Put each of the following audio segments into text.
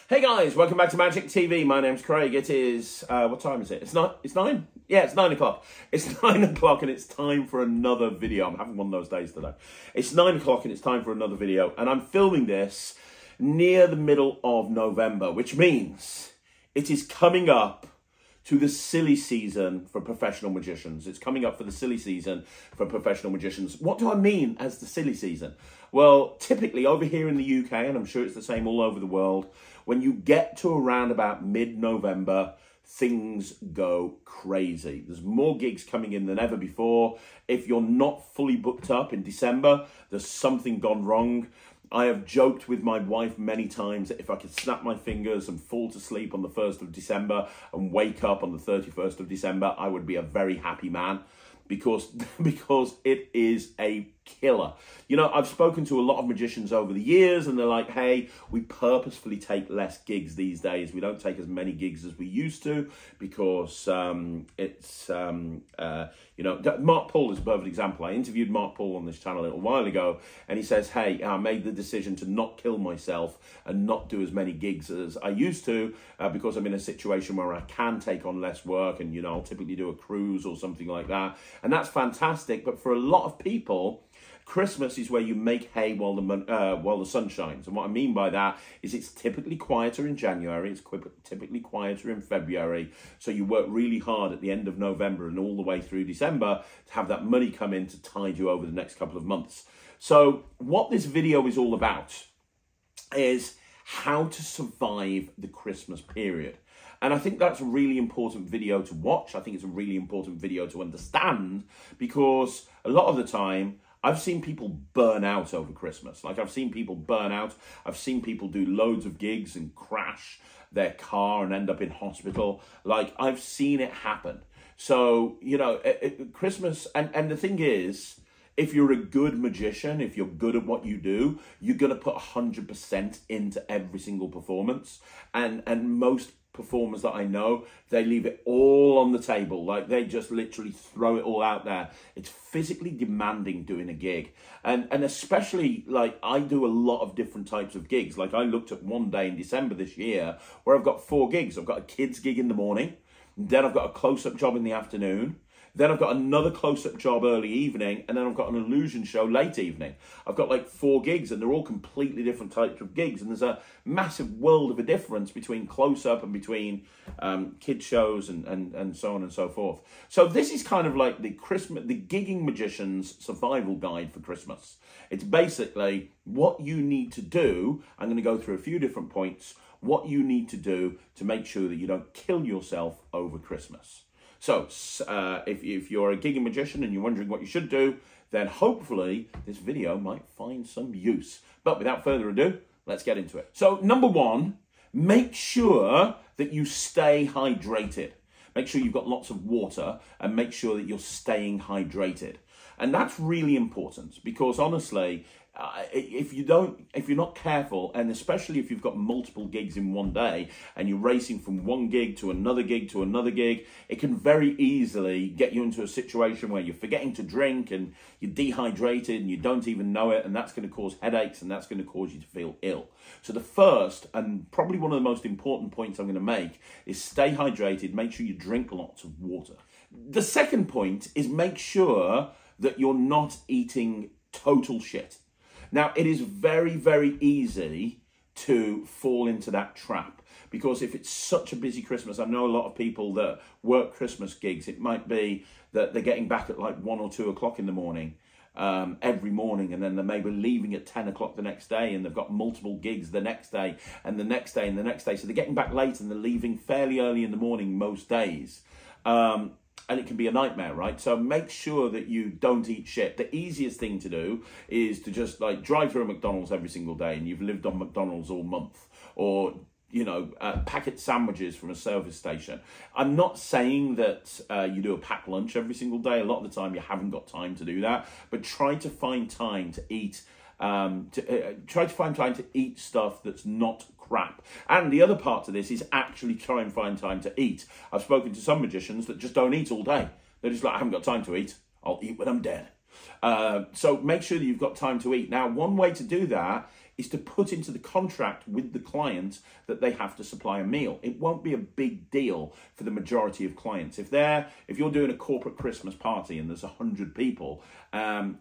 Hey guys, welcome back to Magic TV. My name's Craig. It is, what time is it? It's 9? Yeah, it's 9 o'clock. It's 9 o'clock and it's time for another video. I'm having one of those days today. It's 9 o'clock and it's time for another video. And I'm filming this near the middle of November, which means it is coming up to the silly season for professional magicians. It's coming up for the silly season for professional magicians. What do I mean as the silly season? Well, typically over here in the UK, and I'm sure it's the same all over the world, when you get to around about mid-November, things go crazy. There's more gigs coming in than ever before. If you're not fully booked up in December, there's something gone wrong. I have joked with my wife many times that if I could snap my fingers and fall to sleep on the 1st of December and wake up on the 31st of December, I would be a very happy man because it is a killer. You know, I've spoken to a lot of magicians over the years and they're like, hey, we purposefully take less gigs these days. We don't take as many gigs as we used to because you know, Mark Paul is a perfect example. I interviewed Mark Paul on this channel a little while ago and he says, hey, I made the decision to not kill myself and not do as many gigs as I used to because I'm in a situation where I can take on less work and, you know, I'll typically do a cruise or something like that. And that's fantastic. But for a lot of people, Christmas is where you make hay while the sun shines. And what I mean by that is it's typically quieter in January, it's typically quieter in February. So you work really hard at the end of November and all the way through December to have that money come in to tide you over the next couple of months. So what this video is all about is how to survive the Christmas period. And I think that's a really important video to watch. I think it's a really important video to understand because a lot of the time, I've seen people burn out over Christmas. Like I've seen people burn out. I've seen people do loads of gigs and crash their car and end up in hospital. Like I've seen it happen. So, you know, Christmas, and the thing is, if you're a good magician, if you're good at what you do, you're going to put 100% into every single performance. And most performers that I know, they leave it all on the table. Like they just literally throw it all out there. It's physically demanding doing a gig. And especially like I do a lot of different types of gigs. Like I looked at one day in December this year where I've got 4 gigs. I've got a kids gig in the morning. Then I've got a close-up job in the afternoon. Then I've got another close-up job early evening, and then I've got an illusion show late evening. I've got like 4 gigs, and they're all completely different types of gigs, and there's a massive world of a difference between close-up and between kid shows and so on and so forth. So this is kind of like the gigging magician's survival guide for Christmas. It's basically what you need to do. I'm going to go through a few different points, what you need to do to make sure that you don't kill yourself over Christmas. So, if you're a gigging magician and you're wondering what you should do, then hopefully this video might find some use. But without further ado, let's get into it. So, number 1, make sure that you stay hydrated. Make sure you've got lots of water and make sure that you're staying hydrated. And that's really important because honestly, if you're not careful, and especially if you've got multiple gigs in one day and you're racing from one gig to another gig to another gig, it can very easily get you into a situation where you're forgetting to drink and you're dehydrated and you don't even know it, and that's going to cause headaches and that's going to cause you to feel ill. So the first and probably one of the most important points I'm going to make is stay hydrated. Make sure you drink lots of water. The second point is make sure that you're not eating total shit. Now, it is very, very easy to fall into that trap because if it's such a busy Christmas, I know a lot of people that work Christmas gigs, it might be that they're getting back at like 1 or 2 o'clock in the morning every morning, and then they're maybe leaving at 10 o'clock the next day, and they've got multiple gigs the next day and the next day and the next day. So they're getting back late and they're leaving fairly early in the morning most days. And it can be a nightmare, right? So make sure that you don't eat shit. The easiest thing to do is to just like drive through a McDonald's every single day and you've lived on McDonald's all month, or, you know, packet sandwiches from a service station. I'm not saying that you do a packed lunch every single day. A lot of the time you haven't got time to do that, but try to find time to eat try to find time to eat stuff that's not crap. And the other part to this is actually try and find time to eat. I've spoken to some magicians that just don't eat all day. They're just like, I haven't got time to eat. I'll eat when I'm dead. So make sure that you've got time to eat. Now, one way to do that is to put into the contract with the client that they have to supply a meal. It won't be a big deal for the majority of clients. If you're doing a corporate Christmas party and there's 100 people,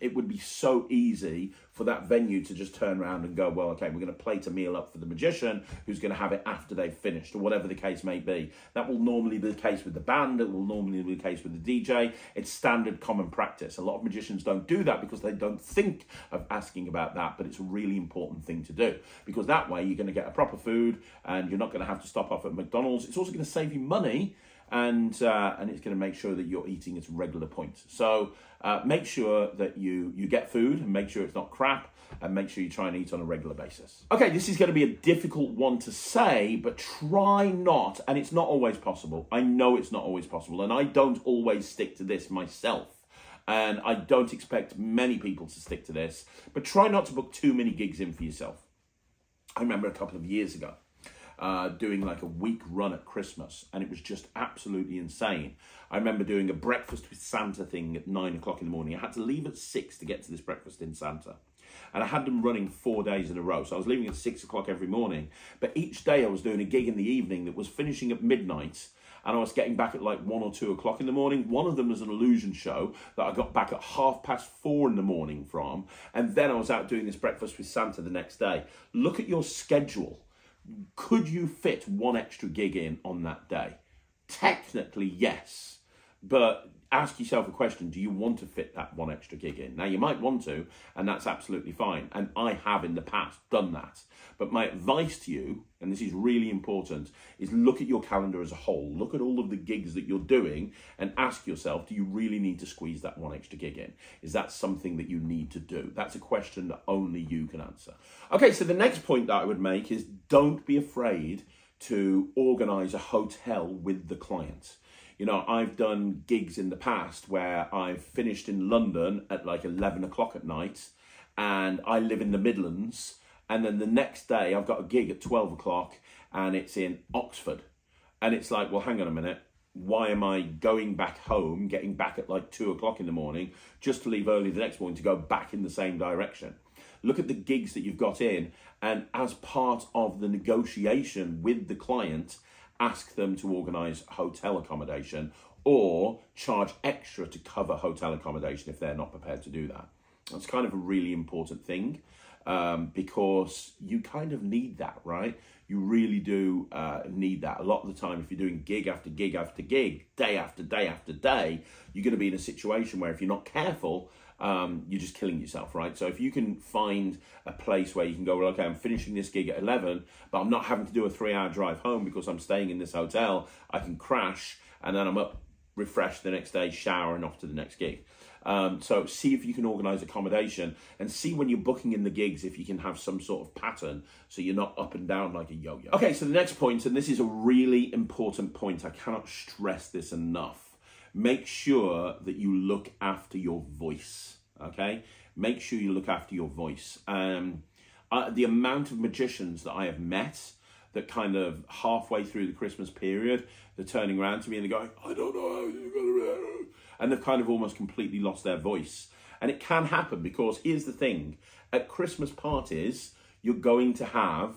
it would be so easy for that venue to just turn around and go, well, okay, we're going to plate a meal up for the magician who's going to have it after they've finished, or whatever the case may be. That will normally be the case with the band. It will normally be the case with the DJ. It's standard common practice. A lot of magicians don't do that because they don't think of asking about that, but it's a really important thing to do, because that way you're going to get a proper food and you're not going to have to stop off at McDonald's. It's also going to save you money, and it's going to make sure that you're eating at regular points. So make sure that you get food, and make sure it's not crap, and make sure you try and eat on a regular basis. Okay, this is going to be a difficult one to say, but try not, and it's not always possible. I know it's not always possible, and I don't always stick to this myself. And I don't expect many people to stick to this, but try not to book too many gigs in for yourself. I remember a couple of years ago, doing like a week run at Christmas, and it was just absolutely insane. I remember doing a breakfast with Santa thing at 9 o'clock in the morning. I had to leave at 6 to get to this breakfast in Santa. And I had them running 4 days in a row. So I was leaving at 6 o'clock every morning. But each day I was doing a gig in the evening that was finishing at midnight, and I was getting back at like 1 or 2 o'clock in the morning. One of them was an illusion show that I got back at 4:30 in the morning from. And then I was out doing this breakfast with Santa the next day. Look at your schedule. Could you fit one extra gig in on that day? Technically, yes. But ask yourself a question, do you want to fit that one extra gig in? Now, you might want to, and that's absolutely fine. And I have in the past done that. But my advice to you, and this is really important, is look at your calendar as a whole. Look at all of the gigs that you're doing and ask yourself, do you really need to squeeze that one extra gig in? Is that something that you need to do? That's a question that only you can answer. Okay, so the next point that I would make is don't be afraid to organize a hotel with the client. You know, I've done gigs in the past where I've finished in London at like 11 o'clock at night, and I live in the Midlands, and then the next day I've got a gig at 12 o'clock and it's in Oxford. And it's like, well, hang on a minute. Why am I going back home, getting back at like 2 o'clock in the morning, just to leave early the next morning to go back in the same direction? Look at the gigs that you've got in, and as part of the negotiation with the client, ask them to organise hotel accommodation or charge extra to cover hotel accommodation if they're not prepared to do that. That's kind of a really important thing, because you kind of need that, right? You really do need that. A lot of the time, if you're doing gig after gig after gig, day after day after day, you're going to be in a situation where if you're not careful, you're just killing yourself, right? So if you can find a place where you can go, well, okay, I'm finishing this gig at 11, but I'm not having to do a 3-hour drive home because I'm staying in this hotel, I can crash, and then I'm up, refreshed the next day, shower, and off to the next gig. So see if you can organise accommodation, and see when you're booking in the gigs if you can have some sort of pattern so you're not up and down like a yo-yo. Okay, so the next point, and this is a really important point, I cannot stress this enough. Make sure that you look after your voice, okay? Make sure you look after your voice. The amount of magicians that I have met that kind of halfway through the Christmas period, they're turning around to me and they're going, I don't know how you're going to... And they've kind of almost completely lost their voice. And it can happen because here's the thing. At Christmas parties, you're going to have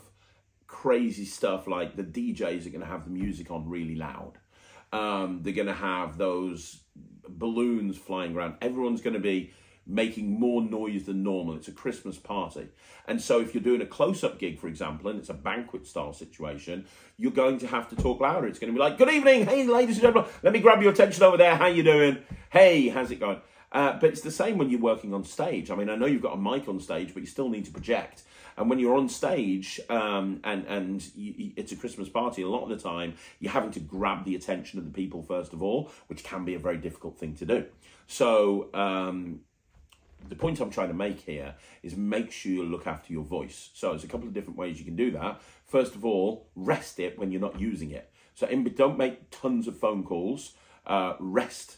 crazy stuff like the DJs are going to have the music on really loud. They're going to have those balloons flying around. Everyone's going to be making more noise than normal. It's a Christmas party. And so if you're doing a close-up gig, for example, and it's a banquet-style situation, you're going to have to talk louder. It's going to be like, good evening, hey, ladies and gentlemen, let me grab your attention over there. How you doing? Hey, how's it going? But it's the same when you're working on stage. I mean, I know you've got a mic on stage, but you still need to project. And when you're on stage it's a Christmas party, a lot of the time you're having to grab the attention of the people first of all, which can be a very difficult thing to do. So the point I'm trying to make here is make sure you look after your voice. So there's a couple of different ways you can do that. First of all, rest it when you're not using it. So don't make tons of phone calls. rest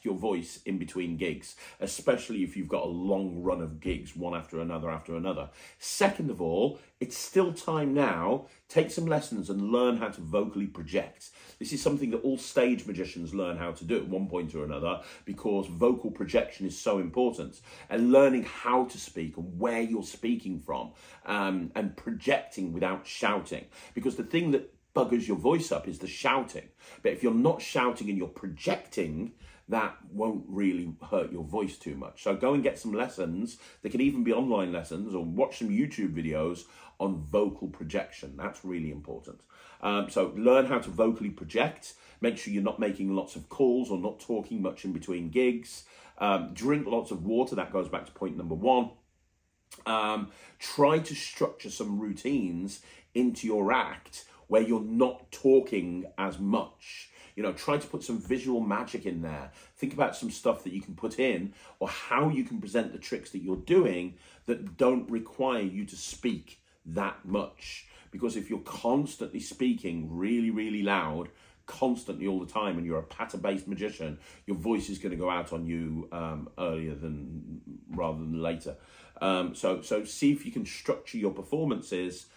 your voice in between gigs, especially if you've got a long run of gigs, one after another. Second of all, it's still time now. Take some lessons and learn how to vocally project. This is something that all stage magicians learn how to do at one point or another, because vocal projection is so important, and learning how to speak and where you're speaking from, and projecting without shouting, because the thing that buggers your voice up is the shouting. But if you're not shouting and you're projecting, that won't really hurt your voice too much. So go and get some lessons. They can even be online lessons, or watch some YouTube videos on vocal projection. That's really important. So learn how to vocally project. Make sure you're not making lots of calls or not talking much in between gigs. Drink lots of water. That goes back to point number 1. Try to structure some routines into your act where you're not talking as much. Try to put some visual magic in there. Think about some stuff that you can put in, or how you can present the tricks that you're doing that don't require you to speak that much. Because if you're constantly speaking really, really loud, constantly all the time, and you're a patter-based magician, your voice is going to go out on you earlier rather than later. So see if you can structure your performances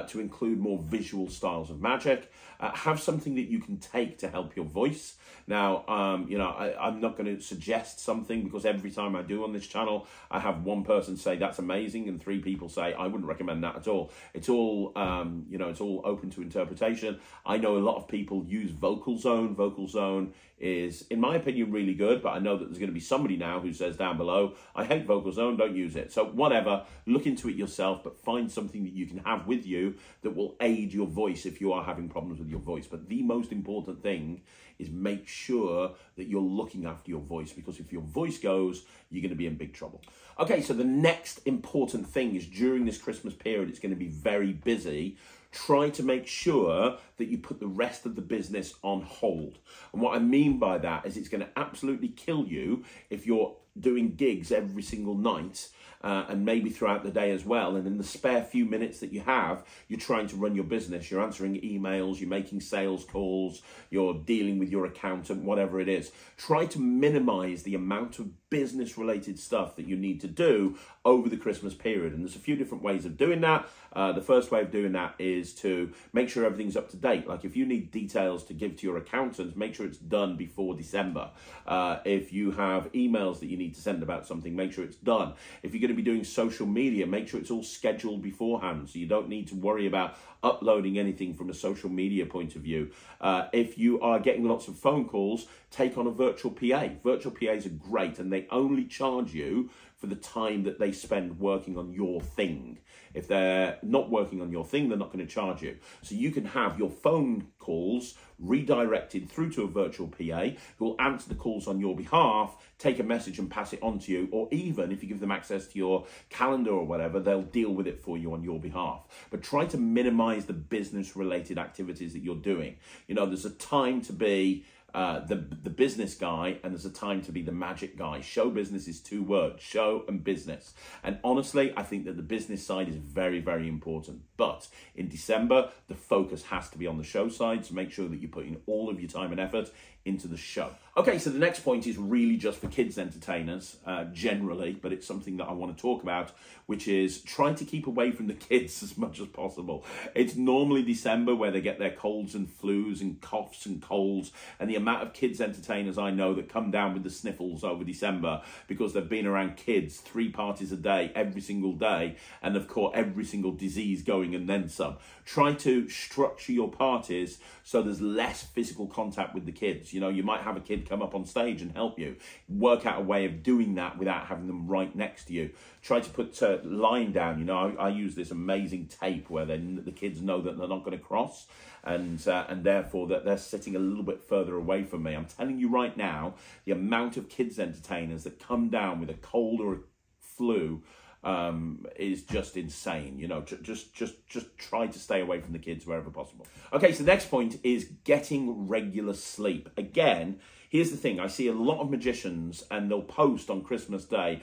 to include more visual styles of magic. Have something that you can take to help your voice. Now, I'm not going to suggest something, because every time I do on this channel, I have one person say that's amazing and 3 people say I wouldn't recommend that at all. It's all, it's all open to interpretation. I know a lot of people use Vocal Zone. Vocal Zone is, in my opinion, really good, but I know that there's going to be somebody now who says down below, I hate Vocal Zone, don't use it. So whatever, look into it yourself, but find something that you can have with you that will aid your voice if you are having problems with your voice. But the most important thing is make sure that you're looking after your voice, because if your voice goes, you're going to be in big trouble. Okay, so the next important thing is, during this Christmas period, it's going to be very busy. Try to make sure that you put the rest of the business on hold. And what I mean by that is, it's going to absolutely kill you if you're doing gigs every single night, and maybe throughout the day as well, and in the spare few minutes that you have, you're trying to run your business, you're answering emails, you're making sales calls, you're dealing with your accountant, whatever it is. Try to minimize the amount of business related stuff that you need to do over the Christmas period, and there's a few different ways of doing that. The first way of doing that is to make sure everything's up to date. Like, if you need details to give to your accountant, make sure it's done before December. If you have emails that you need to send about something, make sure it's done. If you're going to be doing social media, make sure it's all scheduled beforehand, so you don't need to worry about uploading anything from a social media point of view. If you are getting lots of phone calls, take on a virtual PA. Virtual PAs are great, and they only charge you for the time that they spend working on your thing. If they're not working on your thing, they're not going to charge you. So you can have your phone calls redirected through to a virtual PA who will answer the calls on your behalf, take a message and pass it on to you, or even if you give them access to your calendar or whatever, they'll deal with it for you on your behalf. But try to minimize the business related activities that you're doing. There's a time to be the business guy, and there's a time to be the magic guy. Show business is 2 words, show and business. And honestly, I think that the business side is very, very important. But in December, the focus has to be on the show side, so make sure that you're putting all of your time and effort into the show. Okay, so the next point is really just for kids entertainers generally, but it's something that I want to talk about, which is trying to keep away from the kids as much as possible. It's normally December where they get their colds and flus and coughs and colds, and the amount of kids entertainers I know that come down with the sniffles over December because they've been around kids 3 parties a day, every single day, and they've caught every single disease going and then some. Try to structure your parties so there's less physical contact with the kids. You might have a kid come up on stage and help you. Work out a way of doing that without having them right next to you. Try to put a line down. I use this amazing tape where the kids know that they're not going to cross, and therefore that they're sitting a little bit further away from me. I'm telling you right now, the amount of kids entertainers that come down with a cold or a flu is just insane. Just try to stay away from the kids wherever possible. Okay, so the next point is getting regular sleep. Again, here's the thing. I see a lot of magicians and they'll post on Christmas Day,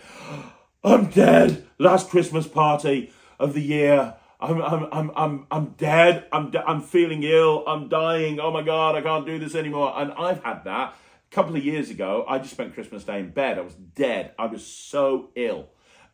I'm dead, last Christmas party of the year, I'm dead. I'm feeling ill. I'm dying. Oh my God, I can't do this anymore. And I've had that. A couple of years ago, I just spent Christmas Day in bed. I was dead. I was so ill.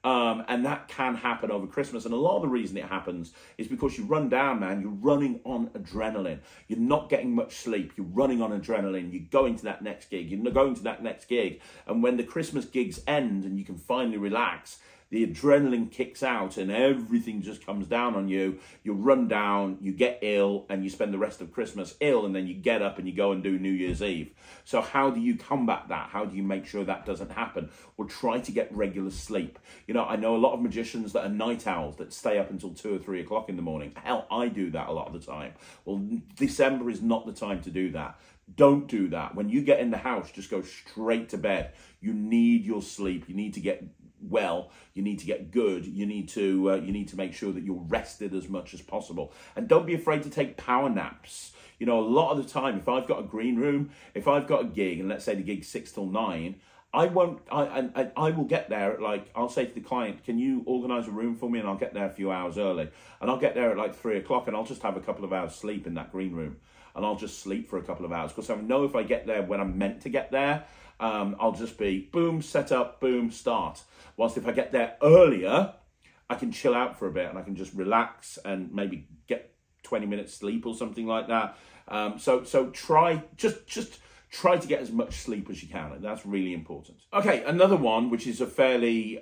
And that can happen over Christmas. And a lot of the reason it happens is because you run down, man. You're running on adrenaline. You're not getting much sleep. You're running on adrenaline. You're going to that next gig. You're going to that next gig. And when the Christmas gigs end and you can finally relax, the adrenaline kicks out and everything just comes down on you. You run down, you get ill, and you spend the rest of Christmas ill, and then you get up and you go and do New Year's Eve. So how do you combat that? How do you make sure that doesn't happen? Well, try to get regular sleep. You know, I know a lot of magicians that are night owls that stay up until 2 or 3 o'clock in the morning. Hell, I do that a lot of the time. Well, December is not the time to do that. Don't do that. When you get in the house, just go straight to bed. You need your sleep. You need to get well, you need to get good, you need to make sure that you're rested as much as possible. And don't be afraid to take power naps. You know, a lot of the time, if I've got a green room, if I've got a gig, and let's say the gig's 6 till 9, I will get there at like, I'll say to the client, can you organise a room for me? And I'll get there a few hours early. And I'll get there at like 3 o'clock and I'll just have a couple of hours sleep in that green room. And I'll just sleep for a couple of hours. Because I know if I get there when I'm meant to get there, I'll just be boom, set up, boom, start. Whilst if I get there earlier, I can chill out for a bit and I can just relax and maybe get 20 minutes sleep or something like that. So try to get as much sleep as you can. And that's really important. Okay, another one, which is a fairly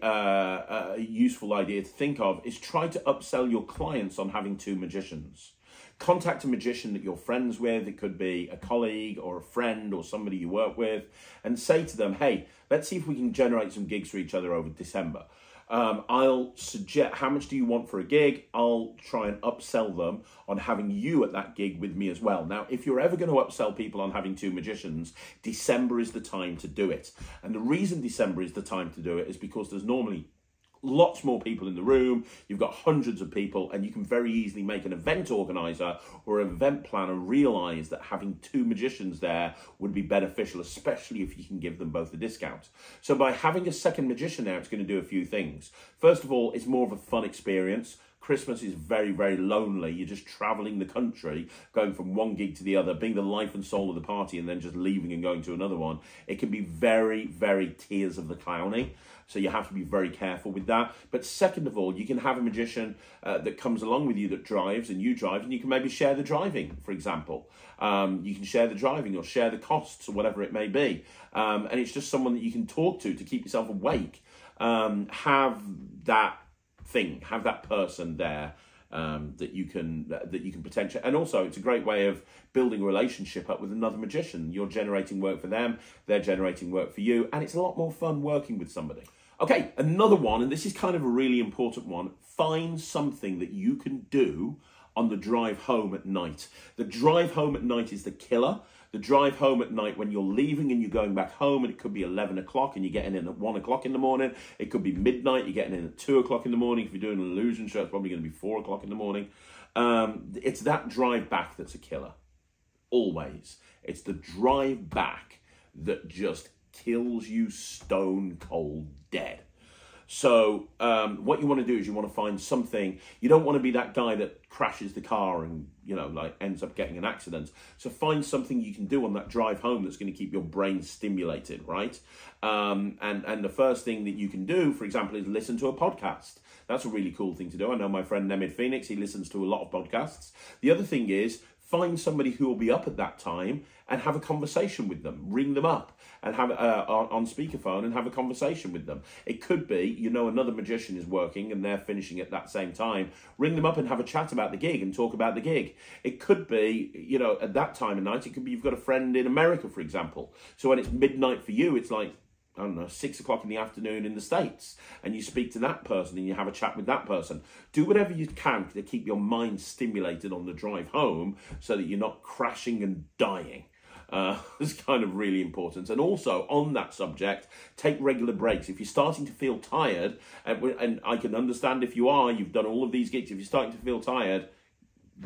useful idea to think of, is try to upsell your clients on having 2 magicians. Contact a magician that you're friends with. It could be a colleague or a friend or somebody you work with, and say to them, hey, let's see if we can generate some gigs for each other over December. I'll suggest, how much do you want for a gig? I'll try and upsell them on having you at that gig with me as well. Now, if you're ever going to upsell people on having 2 magicians, December is the time to do it. And the reason December is the time to do it is because there's normally lots more people in the room, you've got hundreds of people, and you can very easily make an event organizer or an event planner realize that having 2 magicians there would be beneficial, especially if you can give them both a discount. So by having a second magician there, it's going to do a few things. First of all, it's more of a fun experience. Christmas is very, very lonely. You're just traveling the country, going from one gig to the other, being the life and soul of the party, and then just leaving and going to another one. It can be very, very tears of the clowny. So you have to be very careful with that. But second of all, you can have a magician that comes along with you that drives, and you drive, and you can maybe share the driving, for example. You can share the driving or share the costs or whatever it may be. And it's just someone that you can talk to keep yourself awake. Have that person there that you can potentially, and also it's a great way of building a relationship up with another magician. You're generating work for them, they're generating work for you, and it's a lot more fun working with somebody. Okay, another one, and this is kind of a really important one, find something that you can do on the drive home at night. The drive home at night is the killer. The drive home at night when you're leaving and you're going back home, and it could be 11 o'clock and you're getting in at 1 o'clock in the morning. It could be midnight, you're getting in at 2 o'clock in the morning. If you're doing an illusion show, it's probably going to be 4 o'clock in the morning. It's that drive back that's a killer. Always. It's the drive back that just kills you stone cold dead. So what you want to do is you want to find something. You don't want to be that guy that crashes the car and, you know, like ends up getting an accident. So find something you can do on that drive home that's going to keep your brain stimulated, right? And the first thing that you can do, for example, is listen to a podcast. That's a really cool thing to do. I know my friend Nemid Phoenix, he listens to a lot of podcasts. The other thing is find somebody who will be up at that time and have a conversation with them. Ring them up and have on speakerphone and have a conversation with them. It could be, you know, another magician is working and they're finishing at that same time. Ring them up and have a chat about the gig and talk about the gig. It could be, you know, at that time of night, it could be you've got a friend in America, for example. So when it's midnight for you, it's like, I don't know, 6 o'clock in the afternoon in the States, and you speak to that person and you have a chat with that person. Do whatever you can to keep your mind stimulated on the drive home so that you're not crashing and dying. It's kind of really important. And also, on that subject, take regular breaks. If you're starting to feel tired, and I can understand if you are, you've done all of these gigs, if you're starting to feel tired,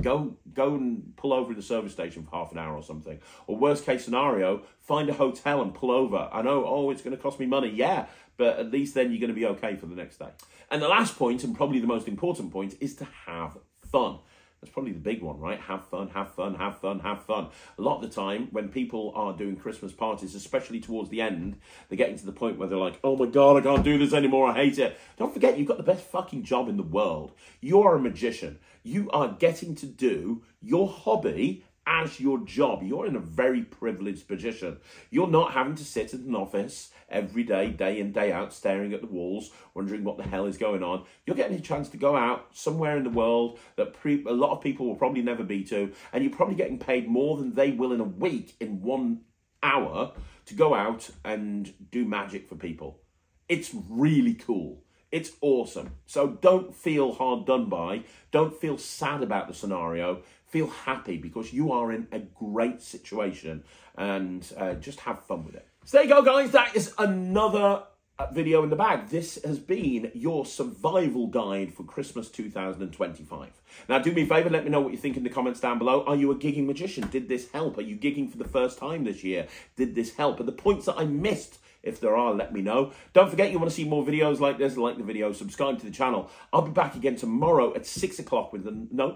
Go and pull over in the service station for half an hour or something. Or worst case scenario, find a hotel and pull over. I know, oh, it's going to cost me money. Yeah, but at least then you're going to be okay for the next day. And the last point, and probably the most important point, is to have fun. That's probably the big one, right? Have fun, have fun, have fun, have fun. A lot of the time when people are doing Christmas parties, especially towards the end, they're getting to the point where they're like, oh my God, I can't do this anymore. I hate it. Don't forget, you've got the best fucking job in the world. You're a magician. You are getting to do your hobby as your job. You're in a very privileged position. You're not having to sit in an office every day, day in, day out, staring at the walls, wondering what the hell is going on. You're getting a chance to go out somewhere in the world that a lot of people will probably never be to, and you're probably getting paid more than they will in a week in 1 hour to go out and do magic for people. It's really cool. It's awesome. So don't feel hard done by. Don't feel sad about the scenario. Feel happy because you are in a great situation, and just have fun with it. So there you go, guys. That is another video in the bag. This has been your survival guide for Christmas 2025. Now, do me a favour, let me know what you think in the comments down below. Are you a gigging magician? Did this help? Are you gigging for the first time this year? Did this help? Are the points that I missed? If there are, let me know. Don't forget, you want to see more videos like this, like the video, subscribe to the channel. I'll be back again tomorrow at 6 o'clock with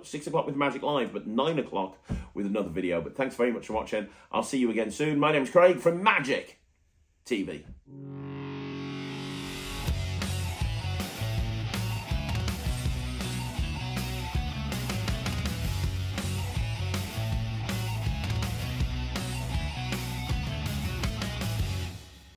6 o'clock with Magic Live, but 9 o'clock with another video. But thanks very much for watching. I'll see you again soon. My name's Craig from Magic TV.